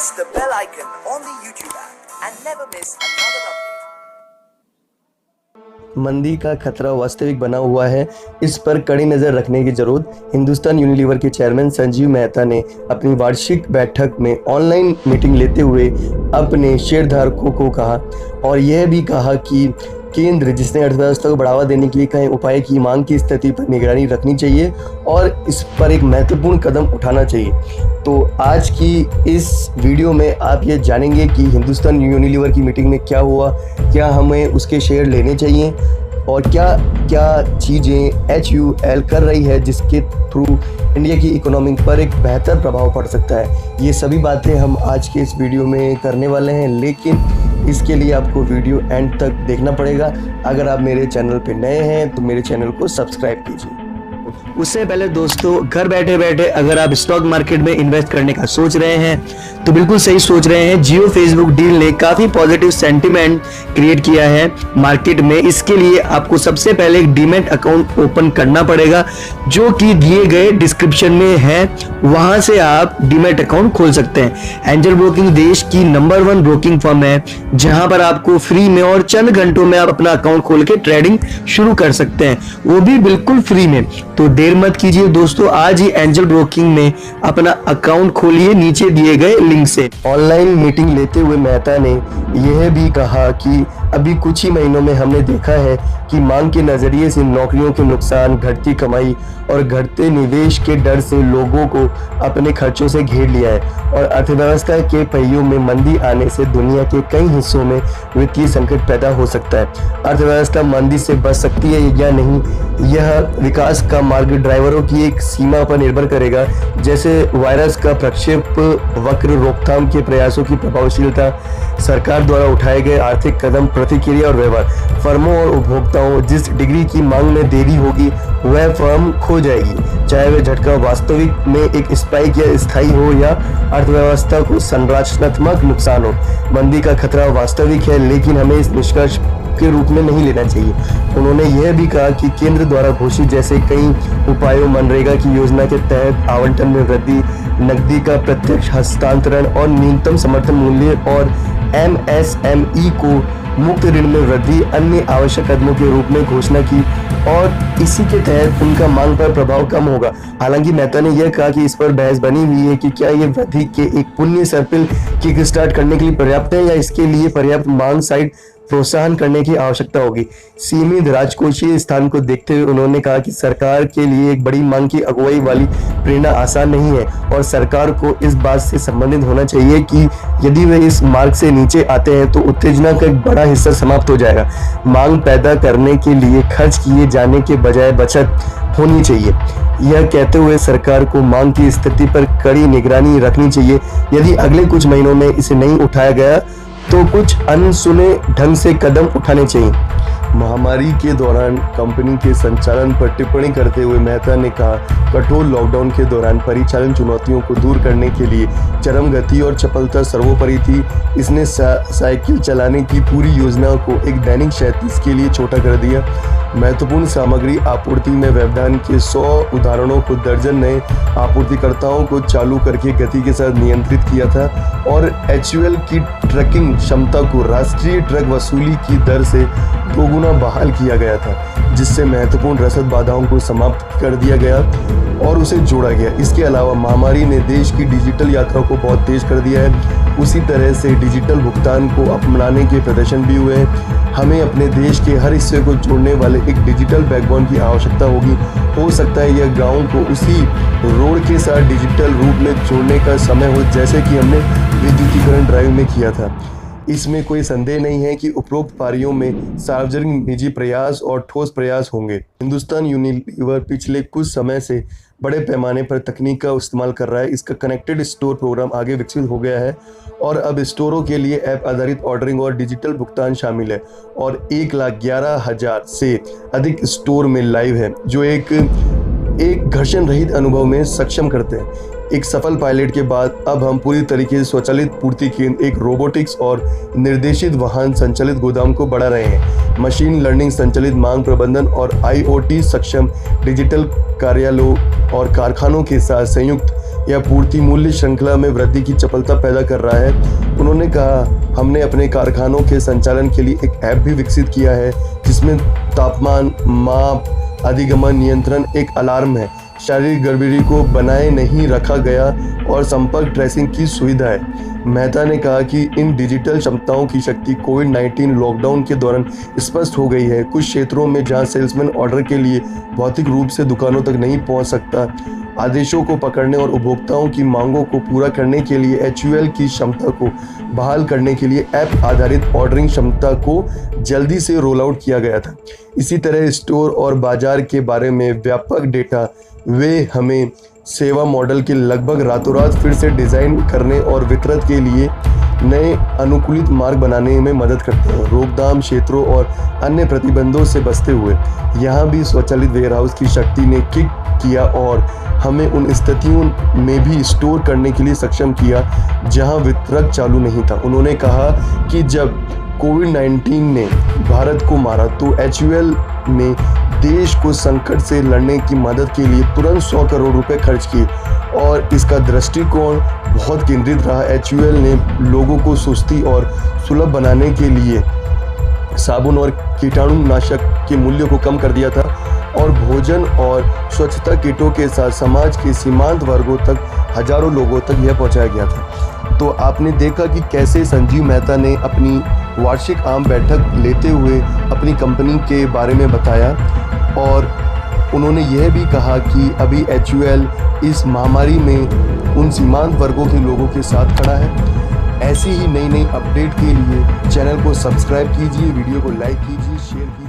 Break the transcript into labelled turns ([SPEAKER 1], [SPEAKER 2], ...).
[SPEAKER 1] press the bell icon on the YouTube app and never miss another update.
[SPEAKER 2] मंदी का खतरा वास्तविक बना हुआ है, इस पर कड़ी नज़र रखने की ज़रूरत। हिंदुस्तान यूनिलीवर के चेयरमैन संजीव मेहता ने अपनी वार्षिक बैठक में ऑनलाइन मीटिंग लेते हुए अपने शेयरधारकों को कहा और यह भी कहा कि केंद्र जिसने अर्थव्यवस्था को बढ़ावा देने के लिए कई उपाय की मांग की स्थिति पर निगरानी रखनी चाहिए और इस पर एक महत्वपूर्ण कदम उठाना चाहिए। तो आज की इस वीडियो में आप ये जानेंगे कि हिंदुस्तान यूनिलीवर की मीटिंग में क्या हुआ, क्या हमें उसके शेयर लेने चाहिए और क्या क्या चीज़ें HUL कर रही है जिसके थ्रू इंडिया की इकोनॉमी पर एक बेहतर प्रभाव पड़ सकता है। ये सभी बातें हम आज के इस वीडियो में करने वाले हैं, लेकिन इसके लिए आपको वीडियो एंड तक देखना पड़ेगा। अगर आप मेरे चैनल पे नए हैं तो मेरे चैनल को सब्सक्राइब कीजिए। उससे पहले दोस्तों, घर बैठे बैठे अगर आप स्टॉक मार्केट में इन्वेस्ट करने का सोच रहे हैं तो बिल्कुल सही सोच रहे हैं। जियो फेसबुक डील ने काफ़ी पॉजिटिव सेंटिमेंट क्रिएट किया है मार्केट में। इसके लिए आपको सबसे पहले एक डीमैट अकाउंट ओपन करना पड़ेगा, जो कि दिए गए डिस्क्रिप्शन में है। वहां से आप डीमैट अकाउंट खोल सकते हैं। एंजल ब्रोकिंग देश की नंबर 1 ब्रोकिंग फर्म है, जहां पर आपको फ्री में और चंद घंटों में आप अपना अकाउंट खोल के ट्रेडिंग शुरू कर सकते हैं, वो भी बिल्कुल फ्री में। तो देर मत कीजिए दोस्तों, आज ही एंजल ब्रोकिंग में अपना अकाउंट खोलिए नीचे दिए गए लिंक से। ऑनलाइन मीटिंग लेते हुए मेहता ने यह भी कहा कि अभी कुछ ही महीनों में हमने देखा है कि मांग के नजरिए से नौकरियों के नुकसान, घटती कमाई और घटते निवेश के डर से लोगों को अपने खर्चों से घेर लिया है और अर्थव्यवस्था के पहियों में मंदी आने से दुनिया के कई हिस्सों में वित्तीय संकट पैदा हो सकता है। अर्थव्यवस्था मंदी से बच सकती है या नहीं, यह विकास का मार्ग ड्राइवरों की एक सीमा पर निर्भर करेगा, जैसे वायरस का प्रक्षेप वक्र, रोकथाम के प्रयासों की प्रभावशीलता, सरकार द्वारा उठाए गए आर्थिक कदम, प्रतिक्रिया और व्यवहार। फर्मों और उपभोक्ताओं जिस डिग्री की मांग में देरी होगी वह फर्म खो जाएगी, चाहे वह झटका वास्तविक में एक स्पाइक या स्थायी हो या अर्थव्यवस्था को संरचनात्मक नुकसान हो। मंदी का खतरा वास्तविक है, लेकिन हमें इस निष्कर्ष के रूप में नहीं लेना चाहिए। उन्होंने यह भी कहा कि केंद्र द्वारा घोषित जैसे कई उपायों, मनरेगा की योजना के तहत आवंटन में वृद्धि, नकदी का प्रत्यक्ष हस्तांतरण और न्यूनतम समर्थन मूल्य और MSME को मुक्त ऋण में वृद्धि अन्य आवश्यक कदमों के रूप में घोषणा की और इसी के तहत उनका मांग पर प्रभाव कम होगा। हालांकि मेहता ने यह कहा कि इस पर बहस बनी हुई है कि क्या ये वृद्धि के एक पुण्य सर्पिल किक स्टार्ट करने के लिए पर्याप्त है या इसके लिए पर्याप्त मांग साइड प्रोत्साहन करने की आवश्यकता होगी। सीमित राजकोषीय स्थान को देखते हुए उन्होंने कहा कि सरकार के लिए एक बड़ी मांग की अगुवाई वाली प्रेरणा आसान नहीं है और सरकार को इस बात से संबंधित होना चाहिए कि यदि वे इस मार्ग से नीचे आते हैं तो उत्तेजना का एक बड़ा हिस्सा समाप्त हो जाएगा। मांग पैदा करने के लिए खर्च किए जाने के बजाय बचत होनी चाहिए। यह कहते हुए सरकार को मांग की स्थिति पर कड़ी निगरानी रखनी चाहिए। यदि अगले कुछ महीनों में इसे नहीं उठाया गया तो कुछ अनसुने ढंग से कदम उठाने चाहिए। महामारी के दौरान कंपनी के संचालन पर टिप्पणी करते हुए मेहता ने कहा, कठोर लॉकडाउन के दौरान परिचालन चुनौतियों को दूर करने के लिए चरम गति और चपलता सर्वोपरि थी। इसने साइकिल चलाने की पूरी योजना को एक दैनिक 37 के लिए छोटा कर दिया। महत्वपूर्ण सामग्री आपूर्ति में व्यवधान के 100 उदाहरणों को दर्जन नए आपूर्तिकर्ताओं को चालू करके गति के साथ नियंत्रित किया था और HUL की ट्रैकिंग क्षमता को राष्ट्रीय ट्रक वसूली की दर से 2 गुना बहाल किया गया था, जिससे महत्वपूर्ण रसद बाधाओं को समाप्त कर दिया गया और उसे जोड़ा गया। इसके अलावा महामारी ने देश की डिजिटल यात्रा को बहुत तेज कर दिया है। उसी तरह से डिजिटल भुगतान को अपनाने के प्रदर्शन भी हुए हैं। हमें अपने देश के हर हिस्से को जोड़ने वाले एक डिजिटल बैकबोन की आवश्यकता होगी। हो सकता है यह गाँव को उसी रोड के साथ डिजिटल रूप में जोड़ने का समय हो, जैसे कि हमने विद्युतीकरण ड्राइव में किया था। इसमें कोई संदेह नहीं है कि उपरोक्त पारियों में सार्वजनिक निजी प्रयास और ठोस प्रयास होंगे। हिंदुस्तान यूनिलीवर पिछले कुछ समय से बड़े पैमाने पर तकनीक का इस्तेमाल कर रहा है। इसका कनेक्टेड स्टोर प्रोग्राम आगे विकसित हो गया है और अब स्टोरों के लिए ऐप आधारित ऑर्डरिंग और डिजिटल भुगतान शामिल है और 1,11,000 से अधिक स्टोर में लाइव है, जो एक घर्षण रहित अनुभव में सक्षम करते हैं। एक सफल पायलट के बाद अब हम पूरी तरीके से स्वचालित पूर्ति केंद्र, एक रोबोटिक्स और निर्देशित वाहन संचालित गोदाम को बढ़ा रहे हैं। मशीन लर्निंग संचालित मांग प्रबंधन और IoT सक्षम डिजिटल कार्यालयों और कारखानों के साथ संयुक्त यह पूर्ति मूल्य श्रृंखला में वृद्धि की चपलता पैदा कर रहा है। उन्होंने कहा, हमने अपने कारखानों के संचालन के लिए एक ऐप भी विकसित किया है जिसमें तापमान माप, अधिगमन नियंत्रण, एक अलार्म है, शारीरिक गड़बड़ी को बनाए नहीं रखा गया और संपर्क ट्रेसिंग की सुविधा है। मेहता ने कहा कि इन डिजिटल क्षमताओं की शक्ति कोविड-19 लॉकडाउन के दौरान स्पष्ट हो गई है। कुछ क्षेत्रों में जहां सेल्समैन ऑर्डर के लिए भौतिक रूप से दुकानों तक नहीं पहुंच सकता, आदेशों को पकड़ने और उपभोक्ताओं की मांगों को पूरा करने के लिए HUL की क्षमता को बहाल करने के लिए ऐप आधारित ऑर्डरिंग क्षमता को जल्दी से रोल आउट किया गया था। इसी तरह स्टोर और बाजार के बारे में व्यापक डेटा वे हमें सेवा मॉडल के लगभग रातों रात फिर से डिज़ाइन करने और वितरण के लिए नए अनुकूलित मार्ग बनाने में मदद करते हैं। रोकथाम क्षेत्रों और अन्य प्रतिबंधों से बचते हुए यहाँ भी स्वचालित वेयरहाउस की शक्ति ने किक किया और हमें उन स्थितियों में भी स्टोर करने के लिए सक्षम किया जहां वितरक चालू नहीं था। उन्होंने कहा कि जब कोविड-19 ने भारत को मारा तो HUL ने देश को संकट से लड़ने की मदद के लिए तुरंत 100 करोड़ रुपए खर्च किए और इसका दृष्टिकोण बहुत केंद्रित रहा। HUL ने लोगों को सुस्ती और सुलभ बनाने के लिए साबुन और कीटाणुनाशक के मूल्य को कम कर दिया था और भोजन और स्वच्छता किटों के साथ समाज के सीमांत वर्गों तक हजारों लोगों तक यह पहुंचाया गया था। तो आपने देखा कि कैसे संजीव मेहता ने अपनी वार्षिक आम बैठक लेते हुए अपनी कंपनी के बारे में बताया और उन्होंने यह भी कहा कि अभी HUL इस महामारी में उन सीमांत वर्गों के लोगों के साथ खड़ा है। ऐसी ही नई नई अपडेट के लिए चैनल को सब्सक्राइब कीजिए, वीडियो को लाइक कीजिए, शेयर कीजिए।